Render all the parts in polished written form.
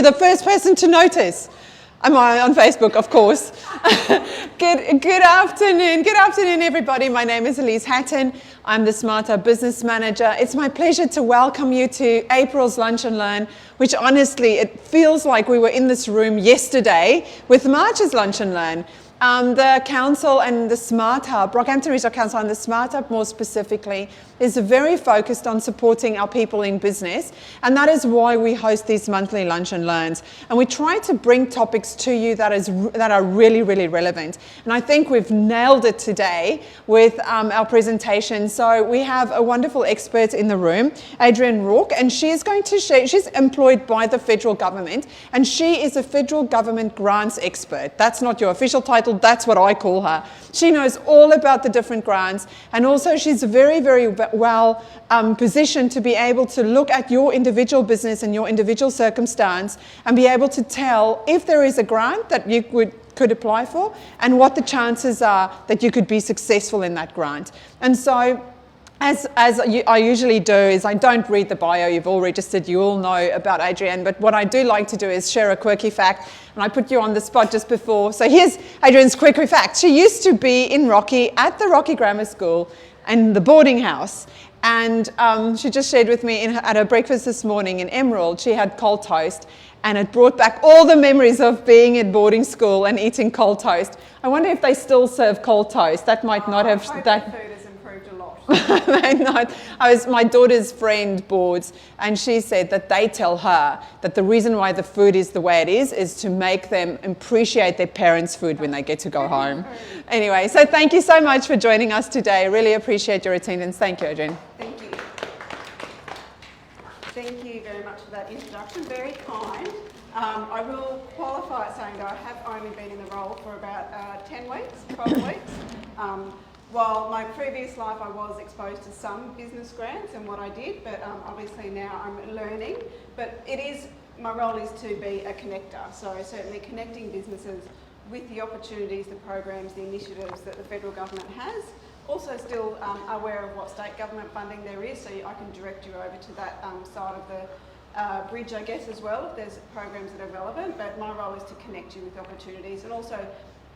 You're the first person to notice. I'm on Facebook, of course. Good afternoon, everybody. My name is Elise Hatton. I'm the Smart Hub Business Manager. It's my pleasure to welcome you to April's Lunch and Learn, which honestly, it feels like we were in this room yesterday with March's Lunch and Learn. The Council and the Smart Hub, Rockhampton Regional Council and the Smart Hub more specifically, is very focused on supporting our people in business, and that is why we host these monthly Lunch and Learns. And we try to bring topics to you that are really, really relevant. And I think we've nailed it today with our presentation. So we have a wonderful expert in the room, Adrienne Rourke, and she is going to share, she's employed by the federal government, and she is a federal government grants expert. That's not your official title, that's what I call her. She knows all about the different grants, and also she's very, very well positioned to be able to look at your individual business and your individual circumstance and be able to tell if there is a grant that you could apply for and what the chances are that you could be successful in that grant. And so as I usually do is I don't read the bio, you've all registered, you all know about Adrienne, but what I do like to do is share a quirky fact, and I put you on the spot just before. So here's Adrienne's quirky fact. She used to be in Rocky at the Rocky Grammar School and the boarding house, and she just shared with me at her breakfast this morning in Emerald, she had cold toast, and it brought back all the memories of being at boarding school and eating cold toast. I wonder if they still serve cold toast. That might not have... that food has improved a lot. My daughter's friend boards, and she said that they tell her that the reason why the food is the way it is to make them appreciate their parents' food when they get to go home. Anyway, so thank you so much for joining us today. Really appreciate your attendance. Thank you, Adrienne. Thank you. Thank you very much for that introduction. Very kind. I will qualify it saying that I have only been in the role for about 10 weeks, 12 weeks. While my previous life I was exposed to some business grants and what I did, but obviously now I'm learning. But my role is to be a connector, so certainly connecting businesses with the opportunities, the programs, the initiatives that the federal government has. Also still aware of what state government funding there is, so I can direct you over to that side of the bridge, I guess, as well, if there's programs that are relevant. But my role is to connect you with opportunities and also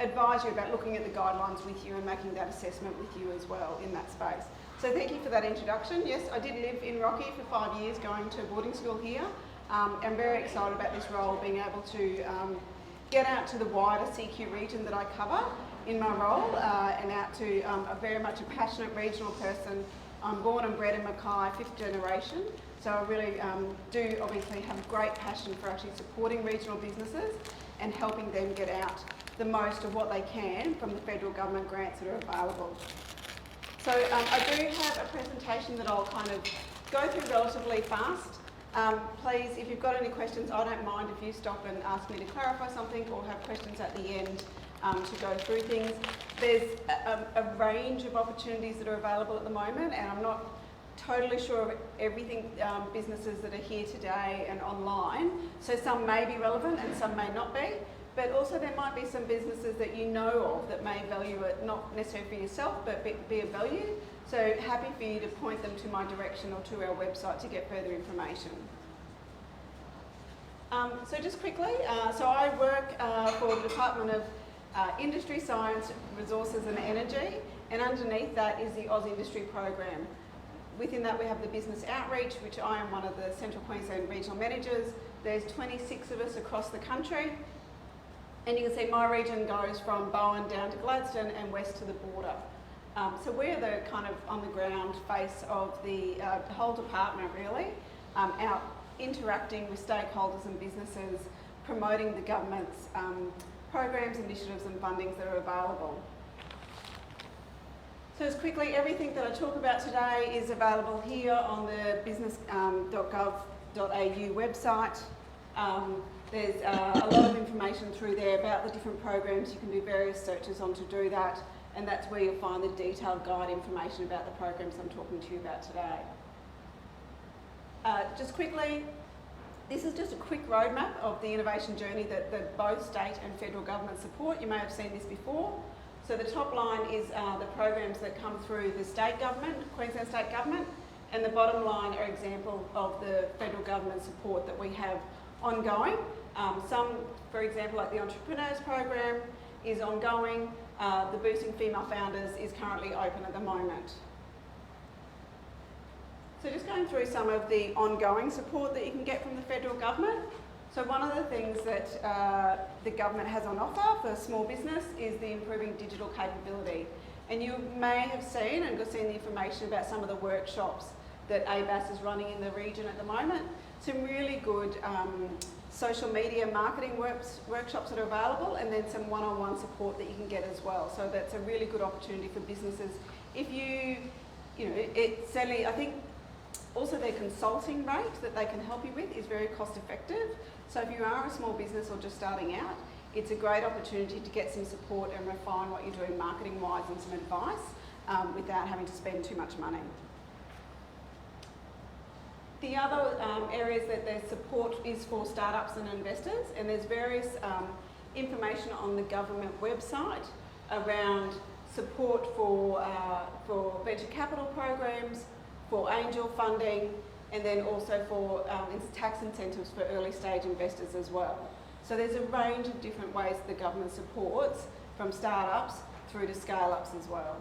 advise you about looking at the guidelines with you and making that assessment with you as well in that space. So thank you for that introduction. Yes, I did live in Rocky for 5 years, going to boarding school here. I'm very excited about this role, being able to get out to the wider CQ region that I cover in my role and out to a very much a passionate regional person. I'm born and bred in Mackay, 5th generation, so I really do obviously have great passion for actually supporting regional businesses and helping them get out the most of what they can from the federal government grants that are available. So I do have a presentation that I'll kind of go through relatively fast. Please, if you've got any questions, I don't mind if you stop and ask me to clarify something or have questions at the end to go through things. There's a range of opportunities that are available at the moment, and I'm not totally sure of everything, businesses that are here today and online. So some may be relevant and some may not be. But also there might be some businesses that you know of that may value it, not necessarily for yourself, but be of value. So happy for you to point them to my direction or to our website to get further information. So just quickly, so I work for the Department of Industry, Science, Resources and Energy, and underneath that is the Oz Industry Program. Within that we have the Business Outreach, which I am one of the Central Queensland Regional Managers. There's 26 of us across the country. And you can see my region goes from Bowen down to Gladstone and west to the border. So we're the kind of on the ground face of the whole department really, out interacting with stakeholders and businesses, promoting the government's programs, initiatives and fundings that are available. So as quickly, everything that I talk about today is available here on the business.gov.au website. There's a lot of information through there about the different programs. You can do various searches on to do that, and that's where you'll find the detailed guide information about the programs I'm talking to you about today. Just quickly, this is just a quick roadmap of the innovation journey that both state and federal government support. You may have seen this before. So the top line is the programs that come through the state government, Queensland State Government, and the bottom line are examples of the federal government support that we have ongoing. Some, for example, like the Entrepreneurs Program is ongoing. The Boosting Female Founders is currently open at the moment. So just going through some of the ongoing support that you can get from the federal government. So one of the things that the government has on offer for small business is the improving digital capability. And you may have seen and seen the information about some of the workshops that ABAS is running in the region at the moment. Some really good social media marketing workshops that are available, and then some one-on-one support that you can get as well. So that's a really good opportunity for businesses. If it's certainly, I think also their consulting rate that they can help you with is very cost effective. So if you are a small business or just starting out, it's a great opportunity to get some support and refine what you're doing marketing wise and some advice without having to spend too much money. The other areas that there's support is for startups and investors, and there's various information on the government website around support for venture capital programs, for angel funding, and then also for tax incentives for early stage investors as well. So there's a range of different ways the government supports, from startups through to scale-ups as well.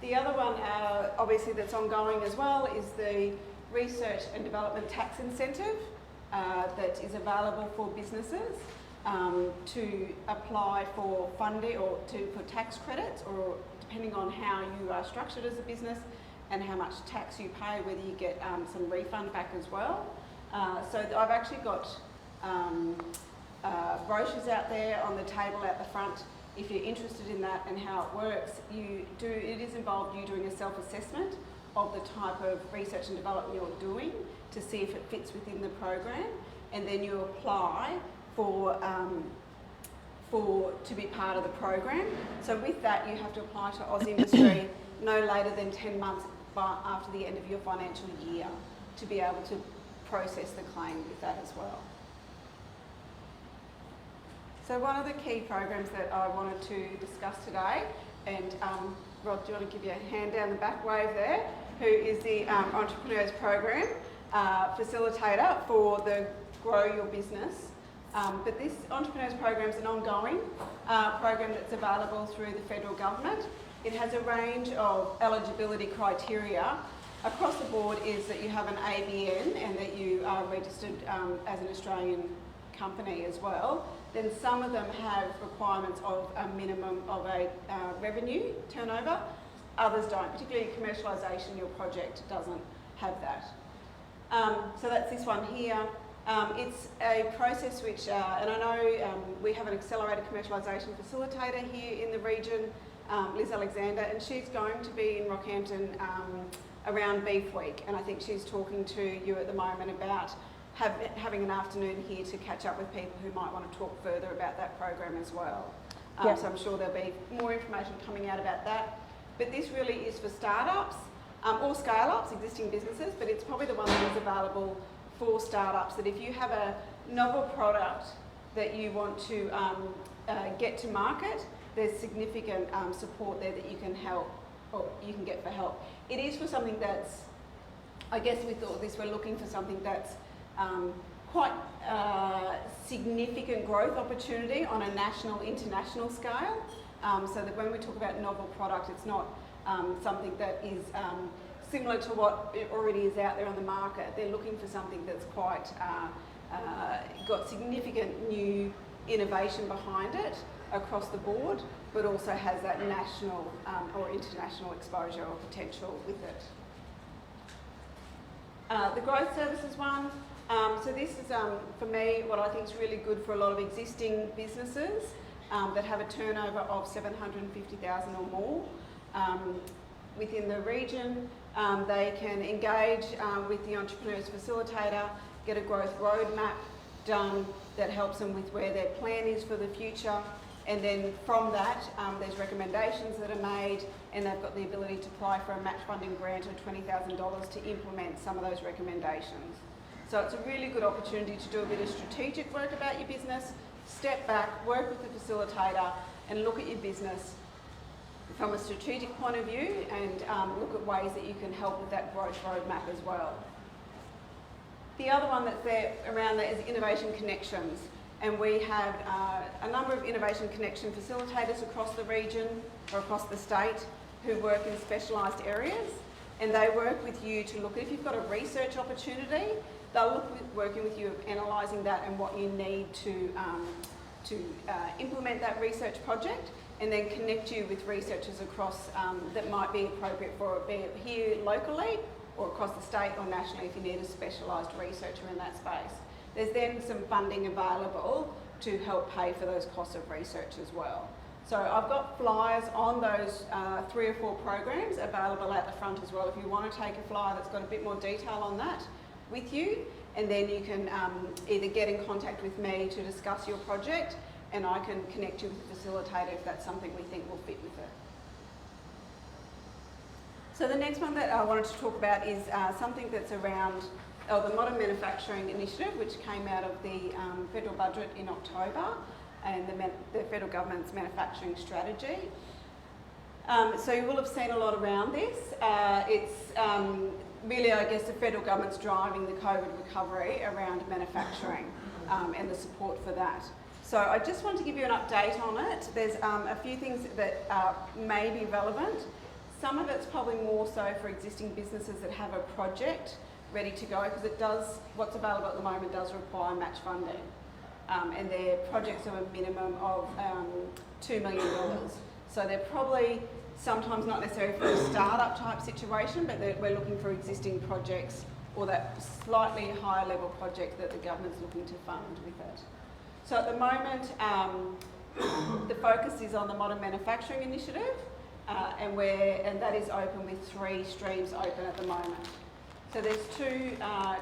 The other one, obviously, that's ongoing as well is the Research and Development Tax Incentive that is available for businesses to apply for funding or for tax credits, or depending on how you are structured as a business and how much tax you pay, whether you get some refund back as well. So I've actually got brochures out there on the table at the front. If you're interested in that and how it works, it is involved you doing a self-assessment of the type of research and development you're doing to see if it fits within the program, and then you apply to be part of the program. So with that, you have to apply to Oz Industry no later than 10 months after the end of your financial year to be able to process the claim with that as well. So one of the key programs that I wanted to discuss today, and Rod, do you want to give you a hand down the back wave there, who is the Entrepreneurs Program facilitator for the Grow Your Business. But this Entrepreneurs Program is an ongoing program that's available through the federal government. It has a range of eligibility criteria. Across the board is that you have an ABN and that you are registered as an Australian company as well. Then some of them have requirements of a minimum of a revenue turnover. Others don't, particularly commercialisation. Your project doesn't have that. So that's this one here. It's a process which, and I know we have an accelerated commercialisation facilitator here in the region, Liz Alexander, and she's going to be in Rockhampton around Beef Week, and I think she's talking to you at the moment about having an afternoon here to catch up with people who might want to talk further about that program as well. So I'm sure there'll be more information coming out about that. But this really is for startups or scale-ups, existing businesses, but it's probably the one that is available for startups, that if you have a novel product that you want to get to market, there's significant support there that you can help, or you can get for help. It is for something that's, I guess with all this, we're looking for something that's quite significant growth opportunity on a national, international scale. So that when we talk about novel product, it's not something that is similar to what already is out there on the market. They're looking for something that's quite got significant new innovation behind it across the board, but also has that national or international exposure or potential with it. The growth services one. So this is, for me, what I think is really good for a lot of existing businesses that have a turnover of 750,000 or more within the region. They can engage with the Entrepreneurs Facilitator, get a growth roadmap done that helps them with where their plan is for the future. And then from that, there's recommendations that are made, and they've got the ability to apply for a match funding grant of $20,000 to implement some of those recommendations. So it's a really good opportunity to do a bit of strategic work about your business, step back, work with the facilitator, and look at your business from a strategic point of view, and look at ways that you can help with that growth roadmap as well. The other one that's there around there is Innovation Connections. And we have a number of Innovation Connection facilitators across the region or across the state who work in specialised areas. And they work with you to look at if you've got a research opportunity, they'll look at working with you, analysing that and what you need to implement that research project, and then connect you with researchers across that might be appropriate for it, be it here locally or across the state or nationally if you need a specialised researcher in that space. There's then some funding available to help pay for those costs of research as well. So I've got flyers on those 3 or 4 programs available at the front as well if you want to take a flyer that's got a bit more detail on that with you, and then you can either get in contact with me to discuss your project, and I can connect you with the facilitator if that's something we think will fit with it. So the next one that I wanted to talk about is something that's around the Modern Manufacturing Initiative, which came out of the federal budget in October, and the federal government's manufacturing strategy. So you will have seen a lot around this. It's really, I guess, the federal government's driving the COVID recovery around manufacturing and the support for that. So I just want to give you an update on it. There's a few things that may be relevant. Some of it's probably more so for existing businesses that have a project ready to go, because it does, what's available at the moment does require match funding. And their projects are a minimum of $2 million. So they're probably sometimes not necessarily for a startup type situation, but we're looking for existing projects or that slightly higher level project that the government's looking to fund with it. So at the moment, the focus is on the Modern Manufacturing Initiative, and that is open with 3 streams open at the moment. So there's 2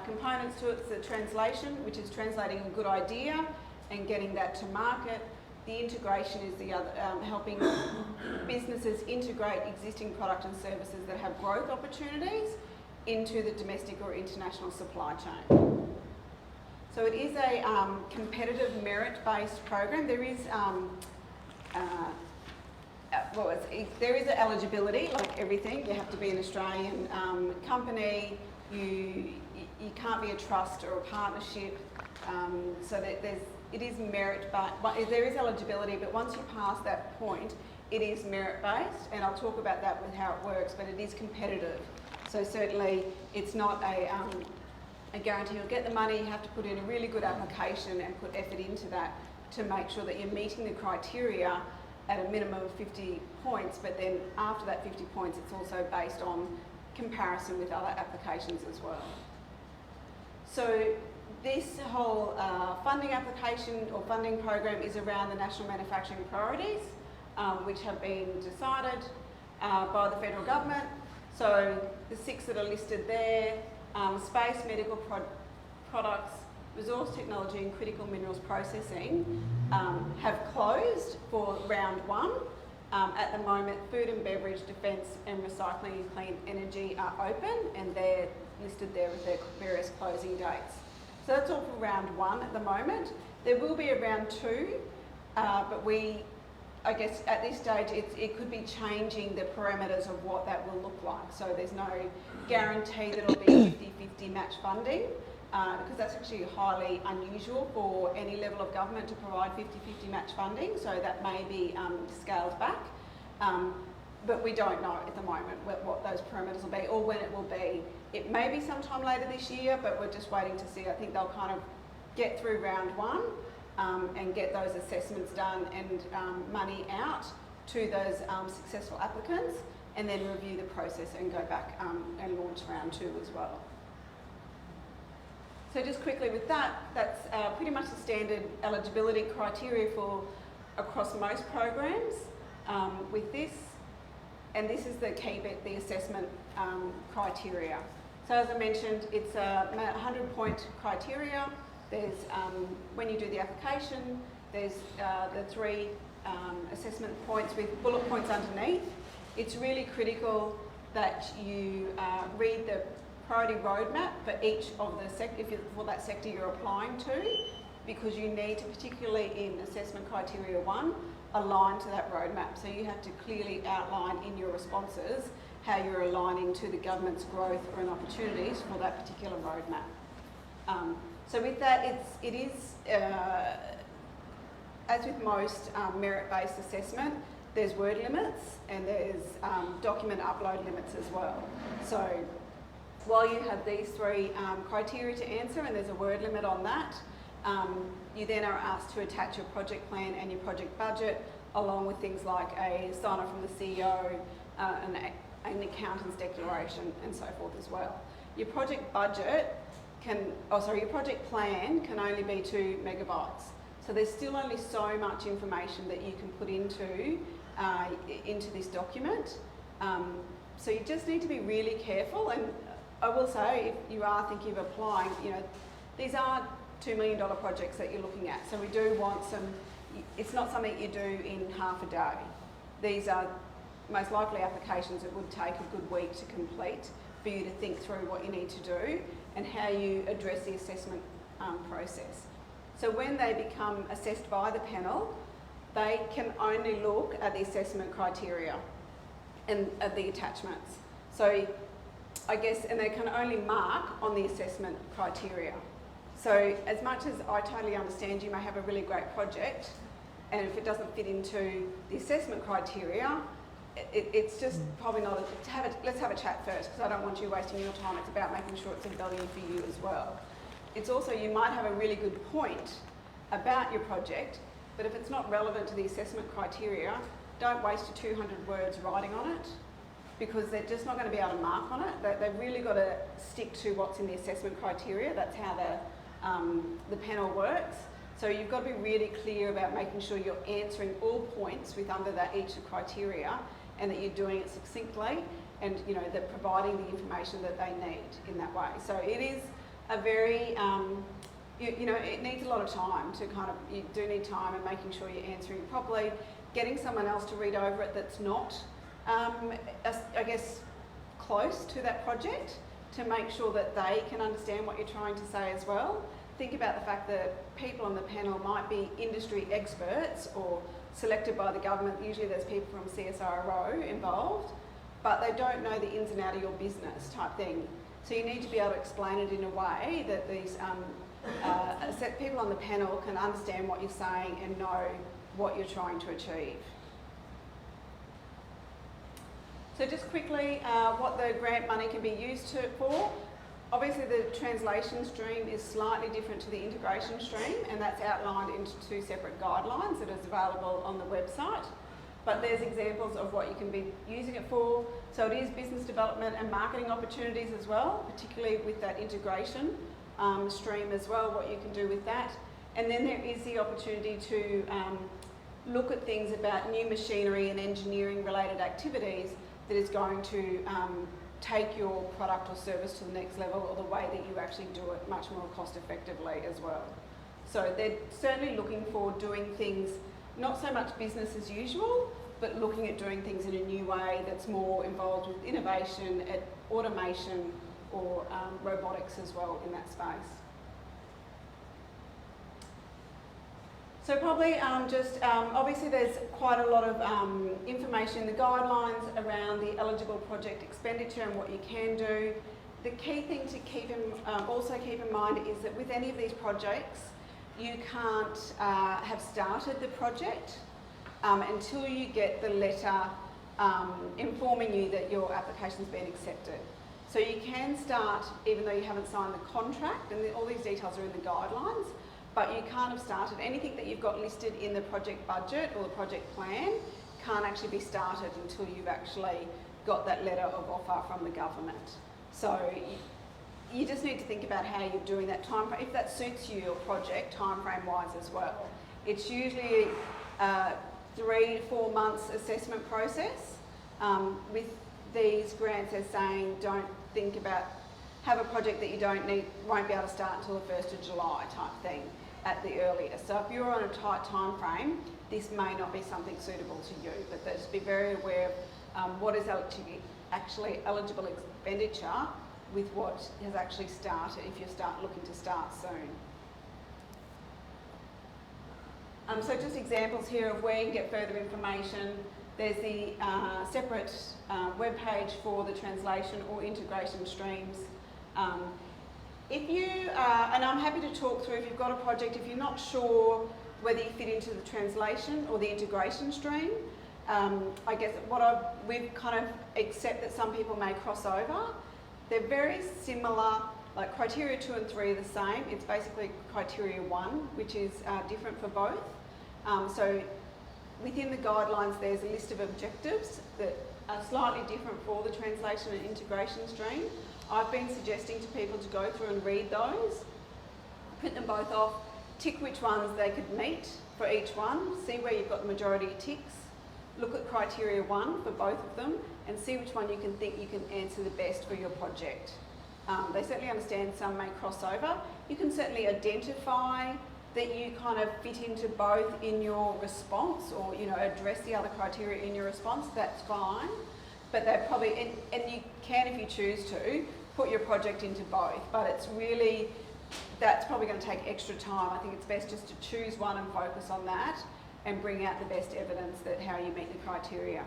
components to it. It's the translation, which is translating a good idea and getting that to market. The integration is the other, helping businesses integrate existing product and services that have growth opportunities into the domestic or international supply chain. So it is a competitive merit-based program. There is there is an eligibility, like everything. You have to be an Australian company. You can't be a trust or a partnership. So it is merit, but there is eligibility. But once you pass that point, it is merit-based, and I'll talk about that with how it works. But it is competitive. So certainly, it's not a guarantee you'll get the money. You have to put in a really good application and put effort into that to make sure that you're meeting the criteria at a minimum of 50 points, but then after that 50 points, it's also based on comparison with other applications as well. So this whole funding application or funding program is around the National Manufacturing Priorities, which have been decided by the federal government. So the 6 that are listed there, space, medical products, resource technology and critical minerals processing have closed for round 1. At the moment, food and beverage, defence and recycling and clean energy are open, and they're listed there with their various closing dates. So that's all for round 1 at the moment. There will be a round 2, but I guess at this stage it could be changing the parameters of what that will look like. So there's no guarantee that it'll be 50-50 match funding, because that's actually highly unusual for any level of government to provide 50-50 match funding, so that may be scaled back. But we don't know at the moment what those parameters will be or when it will be. It may be sometime later this year, but we're just waiting to see. I think they'll kind of get through round 1 and get those assessments done and money out to those successful applicants, and then review the process and go back and launch round 2 as well. So just quickly with that, that's pretty much the standard eligibility criteria for across most programs with this. And this is the key bit, the assessment criteria. So as I mentioned, it's a 100-point criteria. There's, when you do the application, there's the 3 assessment points with bullet points underneath. It's really critical that you read the priority roadmap for each of the sector, for that sector you're applying to, because you need to, particularly in assessment criteria 1, align to that roadmap. So you have to clearly outline in your responses how you're aligning to the government's growth and opportunities for that particular roadmap. So with that, it is as with most merit-based assessment, there's word limits and there's document upload limits as well. So while you have these three criteria to answer and there's a word limit on that, you then are asked to attach your project plan and your project budget, along with things like a sign-off from the CEO, an accountant's declaration and so forth as well. Your project budget your project plan can only be 2 megabytes. So there's still only so much information that you can put into this document. So you just need to be really careful. And I will say, if you are thinking of applying, these are $2 million projects that you're looking at. So we do want it's not something you do in half a day. These are most likely applications that would take a good week to complete for you to think through what you need to do and how you address the assessment process. So when they become assessed by the panel, they can only look at the assessment criteria and at the attachments. So I guess, and they can only mark on the assessment criteria. So as much as I totally understand you may have a really great project, and if it doesn't fit into the assessment criteria, it's just probably not, let's have a chat first, because I don't want you wasting your time. It's about making sure it's of value for you as well. It's also, you might have a really good point about your project, but if it's not relevant to the assessment criteria, don't waste your 200 words writing on it, because they're just not going to be able to mark on it. They've really got to stick to what's in the assessment criteria. That's how the panel works. So you've got to be really clear about making sure you're answering all points with under that each criteria, and that you're doing it succinctly, and that providing the information that they need in that way. So it is a very, it needs a lot of time to you do need time, and making sure you're answering properly, getting someone else to read over it that's not, I guess, close to that project, to make sure that they can understand what you're trying to say as well. Think about the fact that people on the panel might be industry experts or selected by the government. Usually there's people from CSIRO involved, but they don't know the ins and outs of your business type thing. So you need to be able to explain it in a way that these people on the panel can understand what you're saying and know what you're trying to achieve. So just quickly, what the grant money can be used for. Obviously the translation stream is slightly different to the integration stream, and that's outlined into 2 separate guidelines that is available on the website. But there's examples of what you can be using it for. So it is business development and marketing opportunities as well, particularly with that integration stream as well, what you can do with that. And then there is the opportunity to look at things about new machinery and engineering related activities that is going to take your product or service to the next level, or the way that you actually do it much more cost effectively as well. So they're certainly looking for doing things, not so much business as usual, but looking at doing things in a new way that's more involved with innovation, automation, or robotics as well in that space. So probably obviously there's quite a lot of information in the guidelines around the eligible project expenditure and what you can do. The key thing to also keep in mind is that with any of these projects, you can't have started the project until you get the letter informing you that your application's been accepted. So you can start even though you haven't signed the contract, and all these details are in the guidelines, but you can't have started. Anything that you've got listed in the project budget or the project plan can't actually be started until you've actually got that letter of offer from the government. So you just need to think about how you're doing that time frame, if that suits you, your project, time frame wise as well. It's usually 3 to 4 months assessment process. With these grants, they're saying don't think about, have a project that you won't be able to start until the 1st of July type thing at the earliest. So if you're on a tight time frame, this may not be something suitable to you, but just be very aware of what is actually eligible expenditure with what has actually started, if you start looking to start soon. So just examples here of where you can get further information. There's the separate webpage for the translation or integration streams. If you, and I'm happy to talk through if you've got a project, if you're not sure whether you fit into the translation or the integration stream, I guess we've kind of accept that some people may cross over. They're very similar, like criteria 2 and 3 are the same. It's basically criteria 1, which is different for both. So within the guidelines, there's a list of objectives that are slightly different for the translation and integration stream. I've been suggesting to people to go through and read those, print them both off, tick which ones they could meet for each one, see where you've got the majority of ticks, look at criteria 1 for both of them, and see which one you can think you can answer the best for your project. They certainly understand some may cross over. You can certainly identify that you kind of fit into both in your response, or address the other criteria in your response. That's fine, but they probably and you can, if you choose to, put your project into both. But it's really, that's probably going to take extra time. I think it's best just to choose one and focus on that, and bring out the best evidence that how you meet the criteria.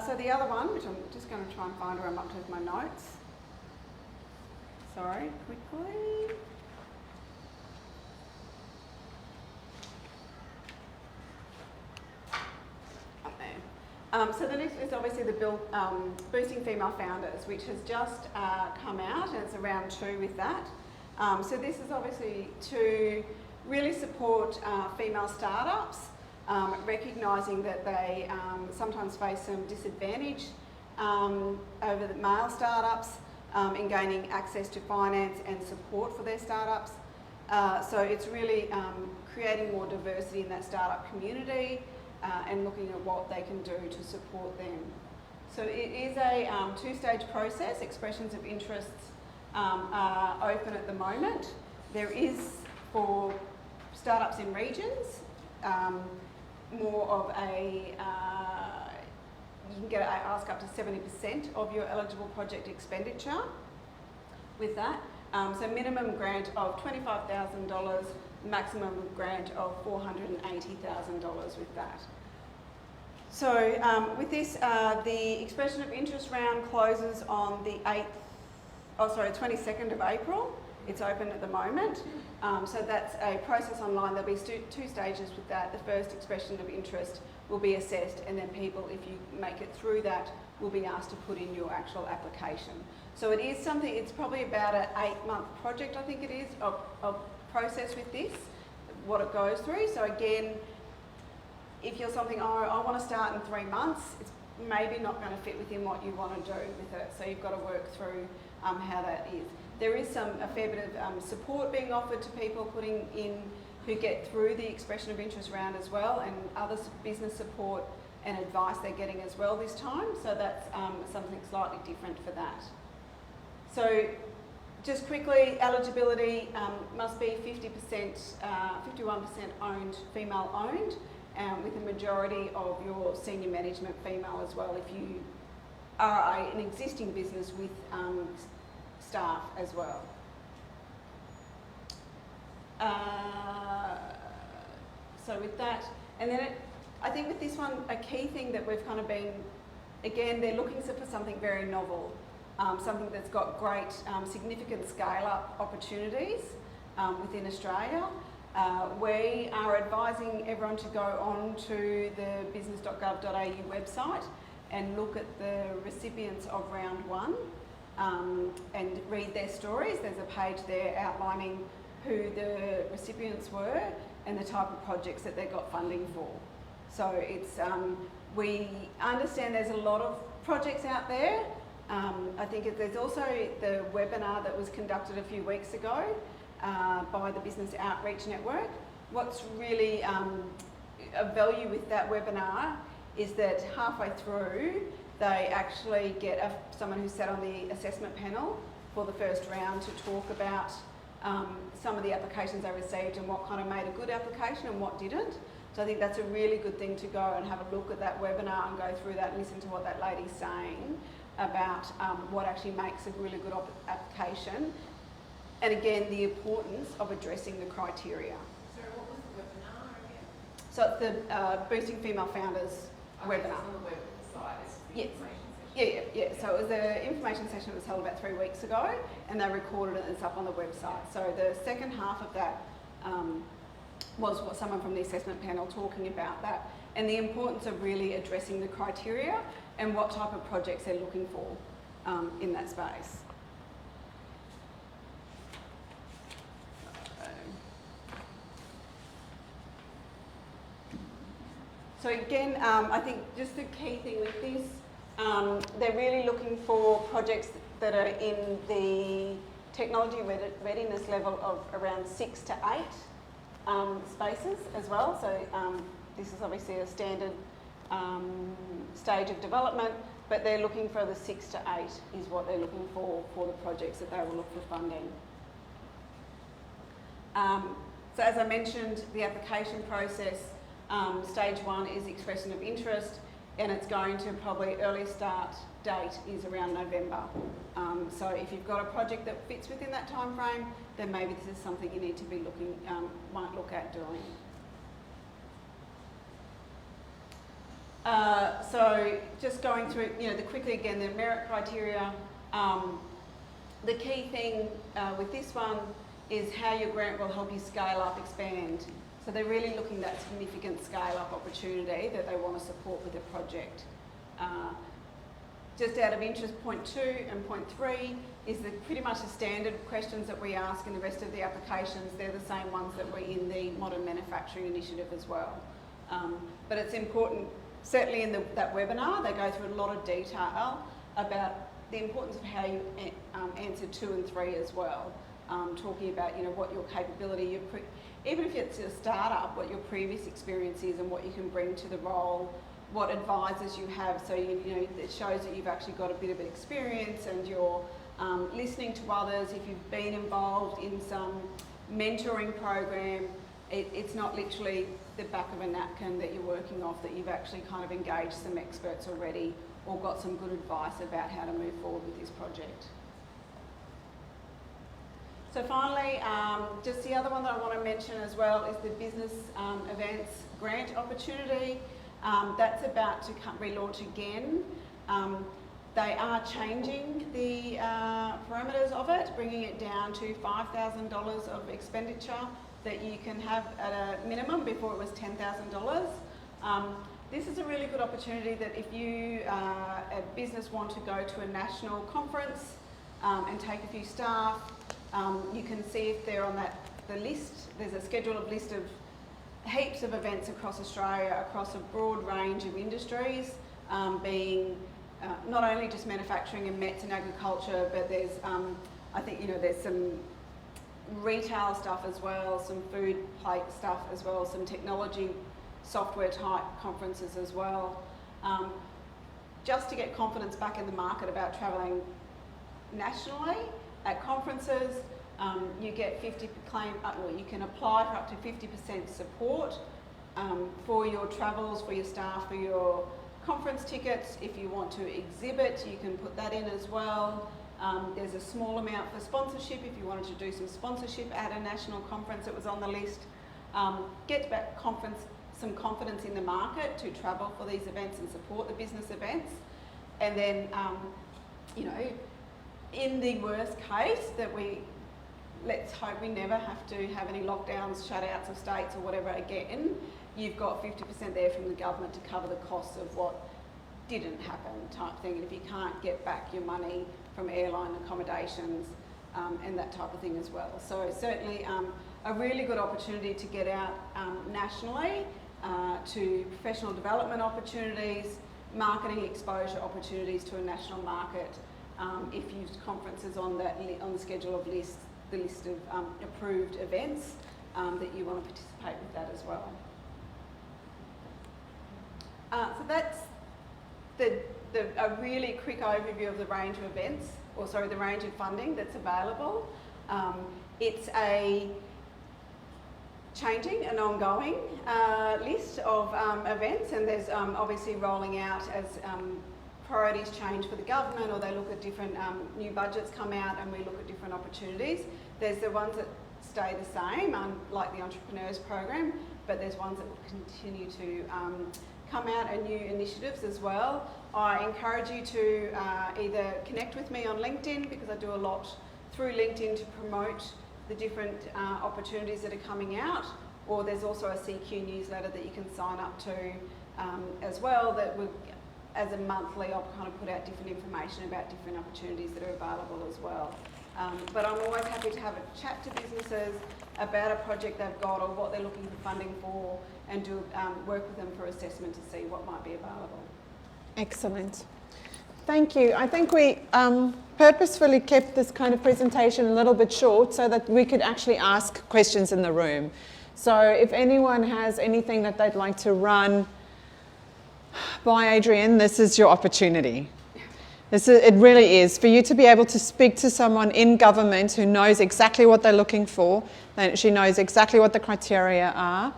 So the other one, which I'm just going to try and find where I'm up to with my notes. Sorry, quickly. Up there. So the next is obviously the Boosting Female Founders, which has just come out, and it's around 2 with that. So this is obviously to really support female startups, recognising that they sometimes face some disadvantage over the male startups in gaining access to finance and support for their startups. So it's really creating more diversity in that startup community and looking at what they can do to support them. So it is a 2-stage process. Expressions of interests are open at the moment. There is, for startups in regions, more of a, you can ask up to 70% of your eligible project expenditure with that. So minimum grant of $25,000, maximum grant of $480,000 with that. So with this, the expression of interest round closes on the 22nd of April. It's open at the moment. So that's a process online. There'll be 2 stages with that. The first expression of interest will be assessed, and then people, if you make it through that, will be asked to put in your actual application. So it is something, it's probably about an 8-month project, I think it is, of process with this, what it goes through. So again, if you're something, I want to start in 3 months, it's maybe not going to fit within what you want to do with it. So you've got to work through how that is. There is a fair bit of support being offered to people putting in who get through the expression of interest round as well, and other business support and advice they're getting as well this time. So that's something slightly different for that. So just quickly, eligibility must be 50%, 51% owned, female owned, with a majority of your senior management female as well, if you are an existing business with staff as well. So with that, and then I think with this one, a key thing that we've kind of been, again, they're looking for something very novel, something that's got great significant scale-up opportunities within Australia. We are advising everyone to go on to the business.gov.au website and look at the recipients of round 1 and read their stories. There's a page there outlining who the recipients were and the type of projects that they got funding for. So it's, we understand there's a lot of projects out there. I think there's also the webinar that was conducted a few weeks ago by the Business Outreach Network. What's really a value with that webinar is that halfway through they actually get someone who sat on the assessment panel for the first round to talk about some of the applications they received and what kind of made a good application and what didn't. So I think that's a really good thing to go and have a look at that webinar and go through that and listen to what that lady's saying about what actually makes a really good application. And again, the importance of addressing the criteria. So what was the webinar again? So it's the Boosting Female Founders webinar. It's on the website. It's the Yes. information Yeah. So it was the information session that was held about 3 weeks ago, and they recorded it and it's up on the website. So the second half of that was what someone from the assessment panel talking about that, and the importance of really addressing the criteria and what type of projects they're looking for in that space. So again, I think just the key thing with this, they're really looking for projects that are in the technology readiness level of around 6 to 8 spaces as well. So this is obviously a standard stage of development, but they're looking for the 6 to 8 is what they're looking for the projects that they will look for funding. So as I mentioned, the application process, stage 1 is expression of interest, and it's going to probably early start date is around November. So if you've got a project that fits within that time frame, then maybe this is something you need to be might look at doing. So just going through, quickly again, the merit criteria. The key thing with this one is how your grant will help you scale up, expand. So they're really looking at that significant scale-up opportunity that they want to support with the project. Just out of interest, point 2 and point 3 is pretty much the standard questions that we ask in the rest of the applications. They're the same ones that were in the Modern Manufacturing Initiative as well. But it's important, certainly in that webinar, they go through a lot of detail about the importance of how you answer 2 and 3 as well. Talking about what your capability, even if it's a startup, what your previous experience is and what you can bring to the role, what advisors you have, so it shows that you've actually got a bit of experience and you're listening to others. If you've been involved in some mentoring program, it's not literally the back of a napkin that you're working off, that you've actually kind of engaged some experts already or got some good advice about how to move forward with this project. So finally, just the other one that I want to mention as well is the business events grant opportunity. That's about to relaunch again. They are changing the parameters of it, bringing it down to $5,000 of expenditure that you can have at a minimum. Before it was $10,000. This is a really good opportunity that if you, a business, want to go to a national conference and take a few staff, you can see if they're on the list. There's a scheduled list of heaps of events across Australia, across a broad range of industries, being not only just manufacturing and mets and agriculture, but there's, I think, there's some retail stuff as well, some food plate stuff as well, some technology software type conferences as well. Just to get confidence back in the market about travelling nationally at conferences, you get you can apply for up to 50% support for your travels, for your staff, for your conference tickets. If you want to exhibit, you can put that in as well. There's a small amount for sponsorship if you wanted to do some sponsorship at a national conference that was on the list. Get back some confidence in the market to travel for these events and support the business events. And then, in the worst case that let's hope we never have to have any lockdowns, shutouts of states or whatever again, you've got 50% there from the government to cover the costs of what didn't happen type thing. And if you can't get back your money from airline accommodations and that type of thing as well. So certainly a really good opportunity to get out nationally to professional development opportunities, marketing exposure opportunities to a national market. If you've conferences on the schedule of the list of approved events that you want to participate with that as well. So that's a really quick overview of the range of events, the range of funding that's available. It's a changing and ongoing list of events, and there's obviously rolling out as priorities change for the government, or they look at different new budgets come out and we look at different opportunities. There's the ones that stay the same, like the Entrepreneurs Program, but there's ones that will continue to come out and new initiatives as well. I encourage you to either connect with me on LinkedIn, because I do a lot through LinkedIn to promote the different opportunities that are coming out, or there's also a CQ newsletter that you can sign up to as well, that will, as a monthly, I'll kind of put out different information about different opportunities that are available as well. But I'm always happy to have a chat to businesses about a project they've got or what they're looking for funding for, and do work with them for assessment to see what might be available. Excellent. Thank you. I think we purposefully kept this kind of presentation a little bit short so that we could actually ask questions in the room. So if anyone has anything that they'd like to run by Adrienne, this is your opportunity. It really is, for you to be able to speak to someone in government who knows exactly what they're looking for, and she knows exactly what the criteria are,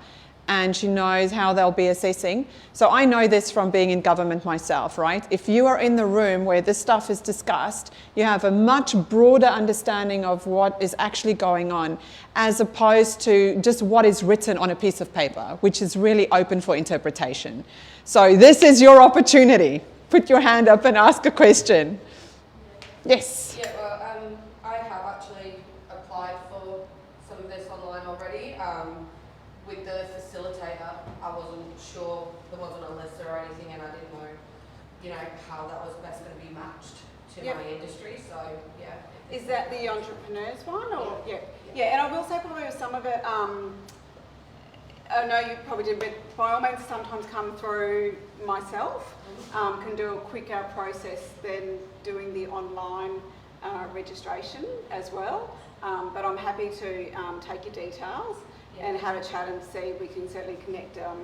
and she knows how they'll be assessing. So I know this from being in government myself, right? If you are in the room where this stuff is discussed, you have a much broader understanding of what is actually going on, as opposed to just what is written on a piece of paper, which is really open for interpretation. So this is your opportunity. Put your hand up and ask a question. Yes? Yeah, well, I have actually applied for some of this online already. With the facilitator, I wasn't sure, there wasn't a list or anything, and I didn't know, how that was best going to be matched to my industry. So, yeah. Is that the entrepreneurs one? Or yeah, and I will say probably with some of it, I know you probably did, but by all means sometimes come through myself. Can do a quicker process than doing the online registration as well. But I'm happy to take your details and have a chat and see. We can certainly connect a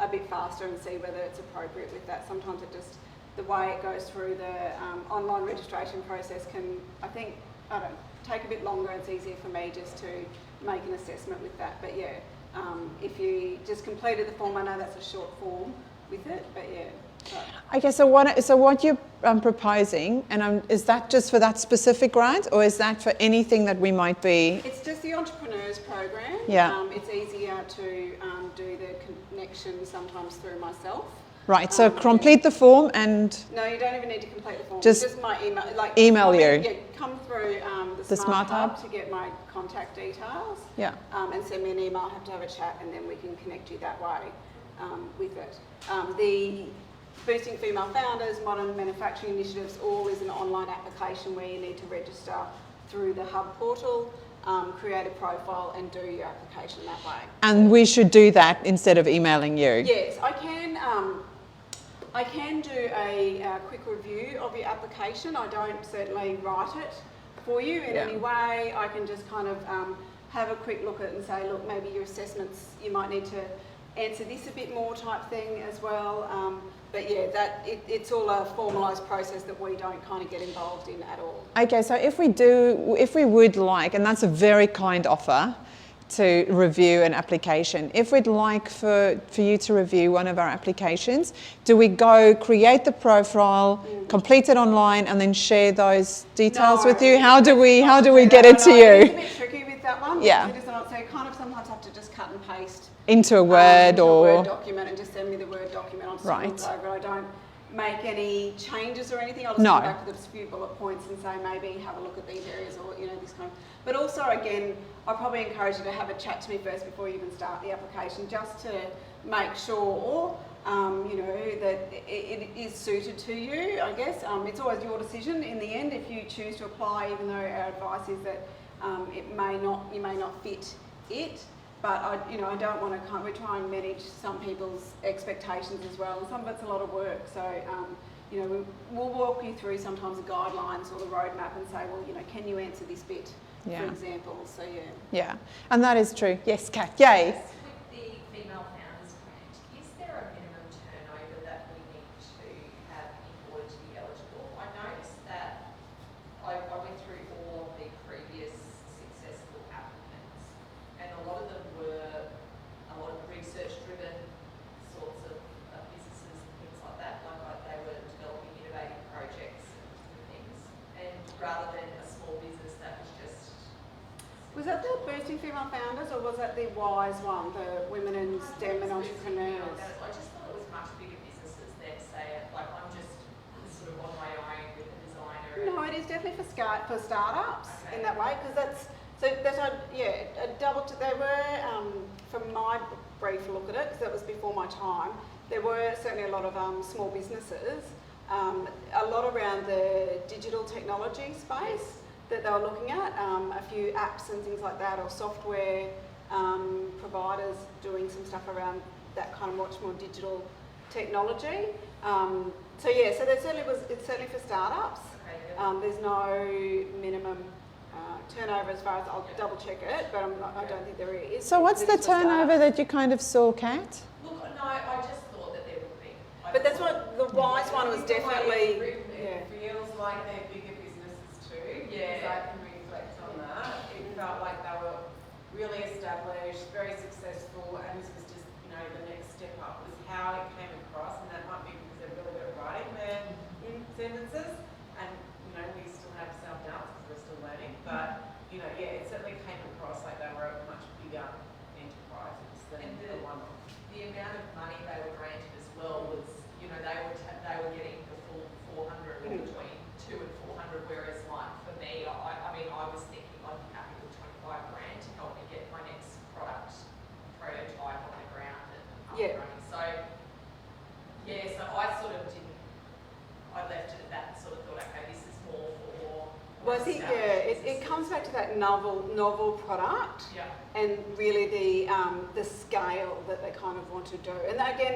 bit faster and see whether it's appropriate with that. Sometimes it just, the way it goes through the online registration process can, I think, take a bit longer. It's easier for me just to make an assessment with that. But yeah, if you just completed the form, I know that's a short form with it, but yeah. Okay, so what you're proposing, and is that just for that specific grant, or is that for anything that we might be? It's just the Entrepreneurs Program. Yeah. It's easier to do the connection sometimes through myself. Right, so complete the form and... No, you don't even need to complete the form. Just my email. Email you. Yeah, come through the Smart Hub to get my contact details. Yeah. And send me an email. I'll have to have a chat, and then we can connect you that way with it. The Boosting Female Founders, Modern Manufacturing Initiatives, all is an online application where you need to register through the Hub portal, create a profile and do your application that way. And we should do that instead of emailing you? Yes, I can do a quick review of your application. I don't certainly write it for you in any way. I can just kind of have a quick look at it and say, look, maybe your assessments, you might need to answer this a bit more type thing as well. But yeah, it's all a formalised process that we don't kind of get involved in at all. Okay, so if we would like, and that's a very kind offer, to review an application. If we'd like for you to review one of our applications, do we go create the profile, complete it online, and then share those details with you? How do we get it to you? It's a bit tricky with that one. Yeah. So you kind of sometimes have to just cut and paste into a Word a or Word document and just send me the Word document. I'll Right. look over. I don't make any changes or anything. I'll just No. come back with a few bullet points and say maybe have a look at these areas or this kind of. But also again, I probably encourage you to have a chat to me first before you even start the application, just to make sure that it is suited to you. I guess it's always your decision in the end if you choose to apply. Even though our advice is that you may not fit it. But I don't want to we try and manage some people's expectations as well, and some of it's a lot of work. So, we'll walk you through sometimes the guidelines or the roadmap and say, well, can you answer this bit, for example? So yeah. Yeah, and that is true. Yes, Kat. Yay. With the Female Founders Grant, is there a minimum turnover that we need to have in order to be eligible? I noticed that I went through all of the previous successful applicants, and a lot of them were a lot of research-driven sorts of businesses and things like that. Like they were developing innovative projects and things, and rather than a small business that was just. Was that the Boosting Female Founders, or was that the WISE one, the Women in STEM and Entrepreneurs? I just thought it was much bigger business. is definitely for startups Okay. in that way, because a double. They were from my brief look at it, because that was before my time. There were certainly a lot of small businesses, a lot around the digital technology space that they were looking at, a few apps and things like that, or software providers doing some stuff around that kind of much more digital technology. So there certainly it's certainly for startups. Okay, good. There's no minimum turnover as far as, I'll double check it, but I don't think there is. So what's the It's for turnover startups. that you kind of saw, Kat? Look, no, I just thought that there would be. But that's what the wise one was definitely. It Yeah. feels like they're bigger businesses too. Yeah. Because I can reflect on that. It felt like they were really established, very successful, and this was just, the next step up was how it came across, and that might be because they're really good at writing their sentences, and we still have self-doubts because we're still learning, but it certainly came across like they were much bigger enterprises than And the one-off. The amount of money they were granted as well was, they were getting the full 400 or between 2 and 400, whereas like for me, I was thinking I'd be happy with 25 grand to help me get my next product prototype on the ground and up and running. So I sort of didn't, I left it at that and sort of thought, okay, this is more for. Well, I think it comes back to that novel product. Yeah. And really the scale that they kind of want to do. And again,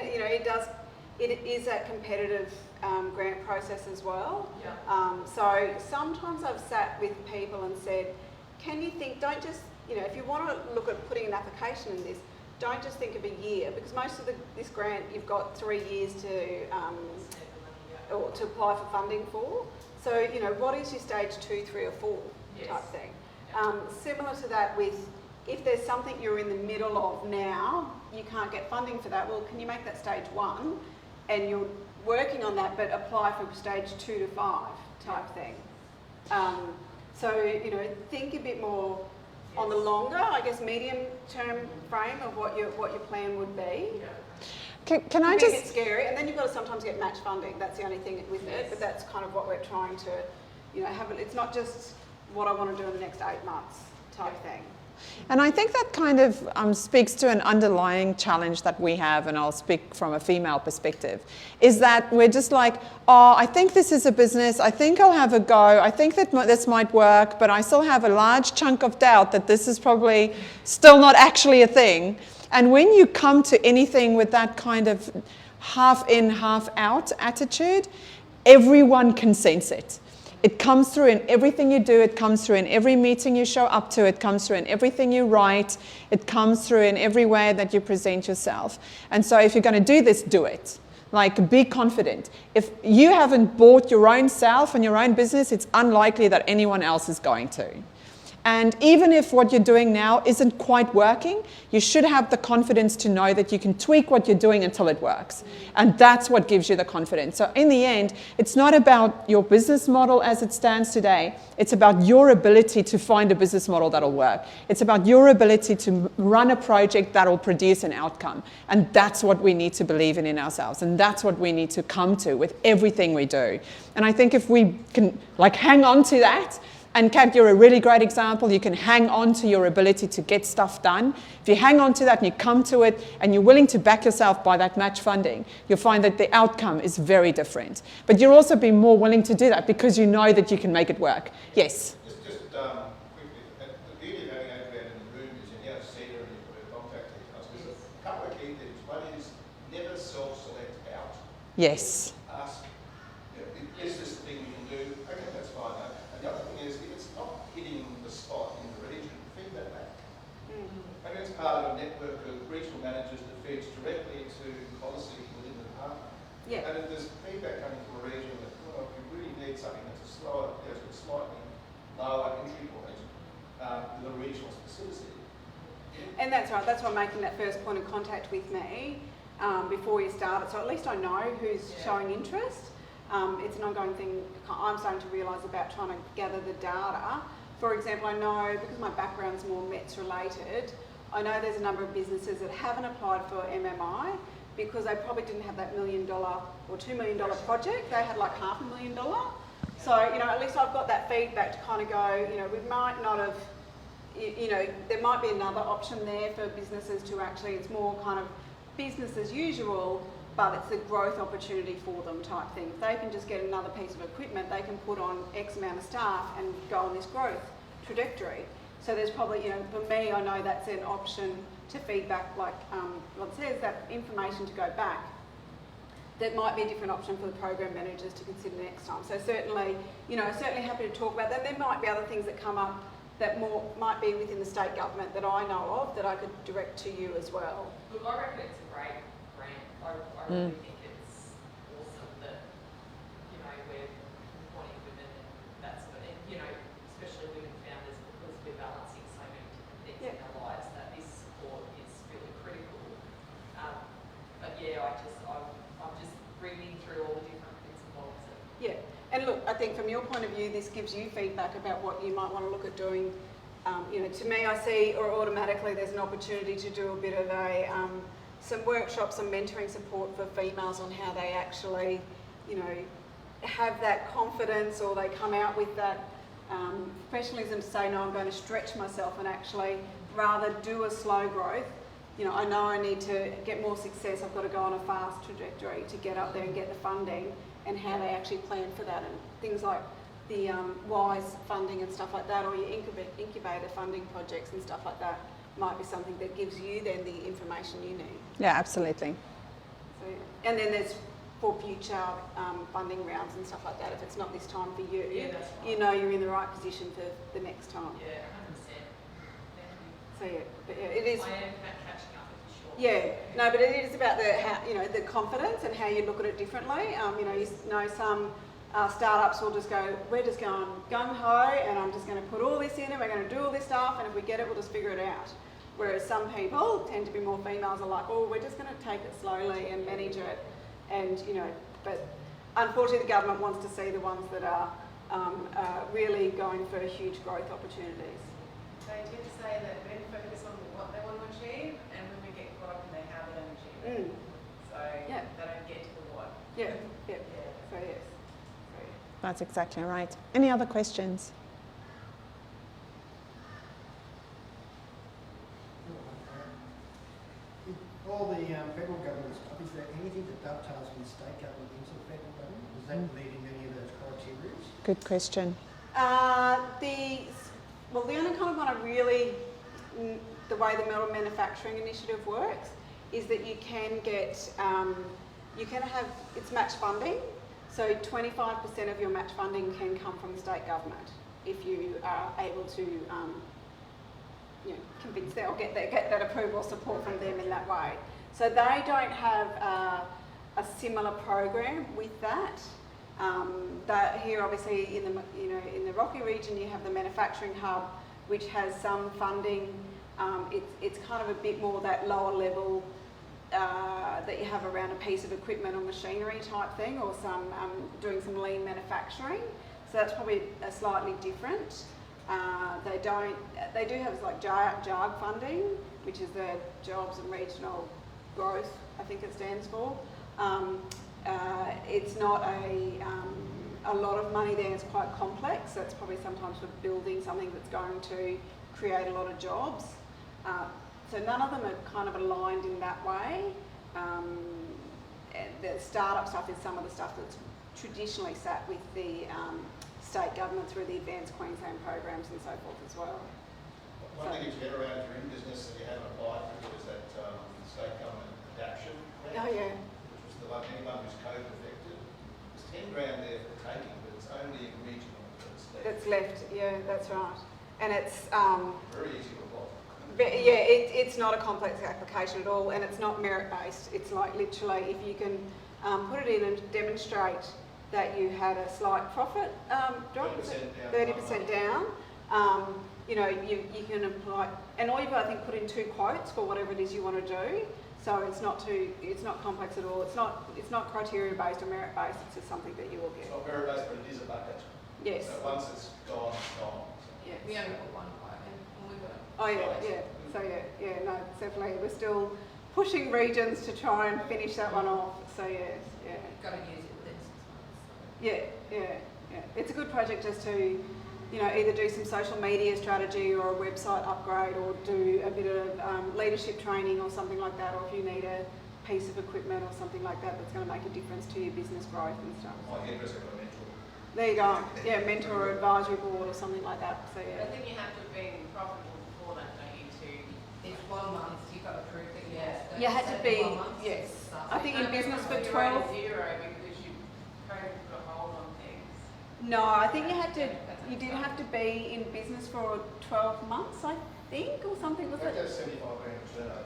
it is that competitive grant process as well. Yeah. So sometimes I've sat with people and said, don't just, if you want to look at putting an application in this, don't just think of a year, because most of this grant you've got 3 years to apply for funding for. So, what is your stage 2, 3 or 4 type thing? Similar to that with, if there's something you're in the middle of now, you can't get funding for that, well, can you make that stage 1 and you're working on that, but apply for stage 2 to 5 type thing. So, think a bit more on the longer, I guess, medium-term frame of what your plan would be. Can I It can just... get scary, and then you've got to sometimes get match funding. That's the only thing with it, but that's kind of what we're trying to, have. It's not just what I want to do in the next 8 months type thing. And I think that kind of speaks to an underlying challenge that we have, and I'll speak from a female perspective, is that we're just like, I think this is a business, I think I'll have a go, I think that this might work, but I still have a large chunk of doubt that this is probably still not actually a thing. And when you come to anything with that kind of half in, half out attitude, everyone can sense it. It comes through in everything you do. It comes through in every meeting you show up to. It comes through in everything you write. It comes through in every way that you present yourself. And so if you're going to do this, do it. Like, be confident. If you haven't bought your own self and your own business, it's unlikely that anyone else is going to. And even if what you're doing now isn't quite working, you should have the confidence to know that you can tweak what you're doing until it works. And that's what gives you the confidence. So in the end, it's not about your business model as it stands today. It's about your ability to find a business model that'll work. It's about your ability to run a project that'll produce an outcome. And that's what we need to believe in ourselves. And that's what we need to come to with everything we do. And I think if we can hang on to that. And Kat, you're a really great example. You can hang on to your ability to get stuff done. If you hang on to that and you come to it and you're willing to back yourself by that match funding, you'll find that the outcome is very different. But you'll also be more willing to do that because you know that you can make it work. Yes? Just quickly, the beauty of having Adrienne in the room is you now see her and you put her contact details. There's a couple of key things. One is never self-select out. Yes. Ask, is this the thing you can do? Okay, that's fine. And the other thing is, if it's not hitting the spot in the region, feed that back. And it's part of a network of regional managers that feeds directly to policy within the department. Yeah. And if there's feedback coming from a region that, we really need something that's a slower, slightly lower entry point with a regional specificity. And that's right, that's why I'm making that first point of contact with me before you start it. So at least I know who's showing interest. It's an ongoing thing I'm starting to realise about trying to gather the data. For example, I know, because my background's more METS related, I know there's a number of businesses that haven't applied for MMI because they probably didn't have that $1 million or $2 million project. They had like $500,000. So, at least I've got that feedback to kind of go, we might not have, there might be another option there for businesses to actually, it's more kind of business as usual, but it's a growth opportunity for them type thing. If they can just get another piece of equipment, they can put on X amount of staff and go on this growth trajectory. So there's probably, for me, I know that's an option to feedback, like what says, that information to go back. That might be a different option for the program managers to consider next time. So certainly, certainly happy to talk about that. There might be other things that come up that might be within the state government that I know of that I could direct to you as well. Look, I reckon it's a great grant. I really think it's awesome that, we're supporting women and that sort of, especially women founders, because we're balancing so many different things in our lives, that this support is really critical. But yeah, I'm just reading through all the different bits and bobs. Yeah, and look, I think from your point of view, this gives you feedback about what you might want to look at doing. To me, I see, or automatically, there's an opportunity to do a bit of some workshops, some mentoring support for females on how they actually, have that confidence, or they come out with that professionalism to say, no, I'm going to stretch myself and actually rather do a slow growth. I know I need to get more success, I've got to go on a fast trajectory to get up there and get the funding, and how they actually plan for that, and things like the WISE funding and stuff like that, or your incubator funding projects and stuff like that might be something that gives you then the information you need. Yeah, absolutely. So, and then there's for future funding rounds and stuff like that. If it's not this time for you, That's right. You're in the right position for the next time. Yeah, 100%. Thank you. So but it is. I am catching up with you shortly. Yeah, no, but it is about the confidence and how you look at it differently. Some startups will just go, we're just going gung-ho, and I'm just going to put all this in and we're going to do all this stuff, and if we get it, we'll just figure it out. Whereas some people tend to be more females, are like, oh, we're just going to take it slowly and manage it. And, but unfortunately the government wants to see the ones that are really going for huge growth opportunities. They tend to say that men focus on what they want to achieve, and women get caught up in how they don't achieve it. So they don't get to the what. Yeah. So yes. That's exactly right. Any other questions? All the federal government stuff, is there anything that dovetails from the state government into the federal government? Does that meet in any of those criteria? Good question. The only kind of one I really, the way the metal manufacturing initiative works is that you can get, it's match funding. So 25% of your match funding can come from the state government if you are able to convince them or get that approval or support from them in that way. So they don't have a similar program with that. Here, obviously, in the Rocky region, you have the manufacturing hub, which has some funding. It's kind of a bit more that lower level that you have around a piece of equipment or machinery type thing, or some doing some lean manufacturing. So that's probably a slightly different. They do have like JARG funding, which is the Jobs and Regional Growth, I think it stands for. It's not a lot of money there, it's quite complex, so it's probably sometimes for building something that's going to create a lot of jobs. So none of them are kind of aligned in that way. The startup stuff is some of the stuff that's traditionally sat with the state government through the Advanced Queensland programs and so forth as well. One thing to get around if you're in business and you haven't applied for it is that state government adaptation grant, Oh yeah. which was the one, anyone who's COVID affected. There's 10 grand there for taking, but it's only regional that's left. That's left, yeah, that's right. And it's Very easy to apply. it's not a complex application at all, and it's not merit based. It's like literally if you can put it in and demonstrate that you had a slight profit drop, 30% down. You can apply, and all you've got, I think, put in 2 quotes for whatever it is you want to do. So it's not complex at all. It's not criteria based or merit based. It's just something that you will get. It's not merit based, but it is a bucket. Yes. So once it's gone, it's gone. Yes. We only got one quote and we got it. Oh yeah. So no, definitely. We're still pushing regions to try and finish that one off. So yes, yeah. Got to use it within 6 months. So. Yeah. Yeah. It's a good project just to, either do some social media strategy or a website upgrade, or do a bit of leadership training or something like that, or if you need a piece of equipment or something like that that's going to make a difference to your business growth and stuff. My hairdresser got a mentor. There you go. Yeah, mentor or advisory board or something like that. So I yeah. think you have to have been profitable before that, don't you, It's 1 month, you got to prove that you Yeah. lost You had to be, 1 month yes. to start. I think in business for 12. Zero because you kind of put a hold on things. No, I think you did have to be in business for 12 months, I think, or something. Was That it? goes 75 grand turnover.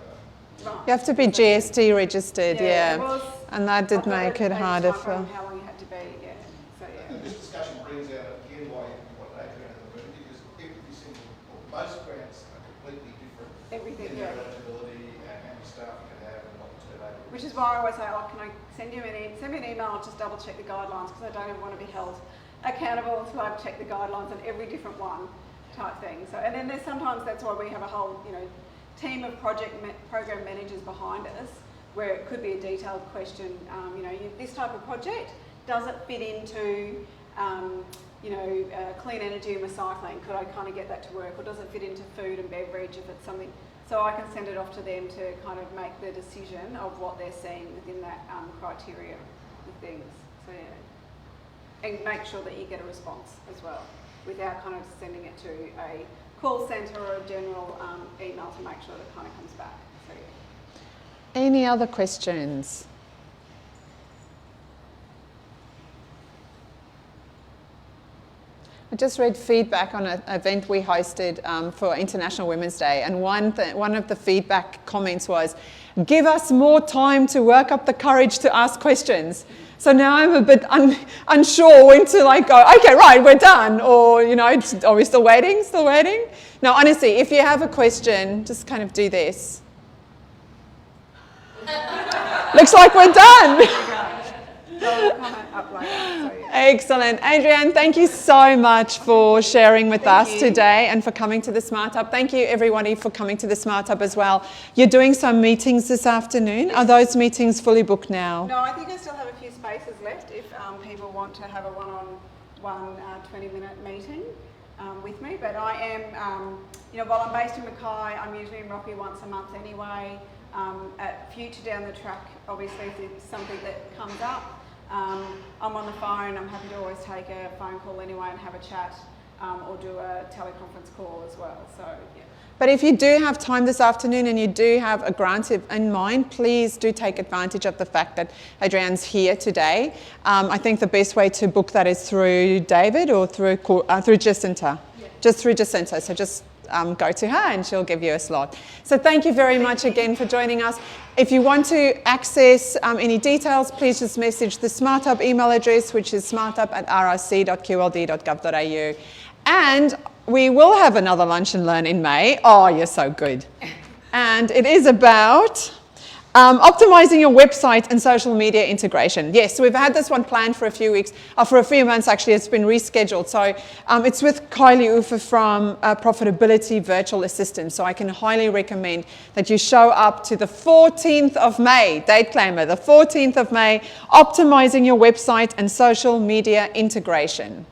Right. You have to be GST registered, yeah. It was, And that did I've got make a it harder timeframe for... of how long you had to be, yeah. So yeah. And this discussion brings out again why what Adrienne has alluded, because every single, or most grants are completely different Everything, in their yeah. eligibility and how many staff you can have and what the turnover is. Which is why I always say, can I send me an email, I'll just double check the guidelines, because I don't ever want to be held accountable until I've checked the guidelines on every different one type thing. So, and then there's sometimes, that's why we have a whole, team of program managers behind us, where it could be a detailed question, this type of project, does it fit into, clean energy and recycling? Could I kind of get that to work? Or does it fit into food and beverage if it's something? So I can send it off to them to kind of make the decision of what they're seeing within that criteria of things. So yeah. And make sure that you get a response as well, without kind of sending it to a call centre or a general email, to make sure that it kind of comes back. So yeah. Any other questions? I just read feedback on an event we hosted for International Women's Day, and one of the feedback comments was, give us more time to work up the courage to ask questions. So now I'm a bit unsure when to go, okay, right, we're done. Or, are we still waiting? Still waiting? No, honestly, if you have a question, just kind of do this. Looks like we're done. Comment up like that. So yeah. Excellent. Adrienne, thank you so much for sharing with us today and for coming to the Smart Hub. Thank you, everybody, for coming to the Smart Hub as well. You're doing some meetings this afternoon. Are those meetings fully booked now? No, I think I still have a few spaces left if people want to have a one-on-one 20-minute meeting with me. But I am, while I'm based in Mackay, I'm usually in Rocky once a month anyway. At future down the track, obviously, if there's something that comes up, I'm on the phone. I'm happy to always take a phone call anyway and have a chat, or do a teleconference call as well. So yeah. But if you do have time this afternoon and you do have a grant in mind, please do take advantage of the fact that Adrienne's here today. I think the best way to book that is through David or through Jacinta. Yeah. Just through Jacinta. So just go to her and she'll give you a slot. So thank you very much again for joining us. If you want to access any details, please just message the Smart Hub email address, which is smarthub@rrc.qld.gov.au. And we will have another Lunch and Learn in May. Oh, you're so good. And it is about optimizing your website and social media integration. Yes, we've had this one planned for a few weeks, for a few months actually. It's been rescheduled. So it's with Kylie Ufer from Profitability Virtual Assistant. So I can highly recommend that you show up to the 14th of May, date claimer, the 14th of May, optimizing your website and social media integration.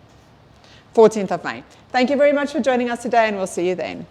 14th of May. Thank you very much for joining us today, and we'll see you then.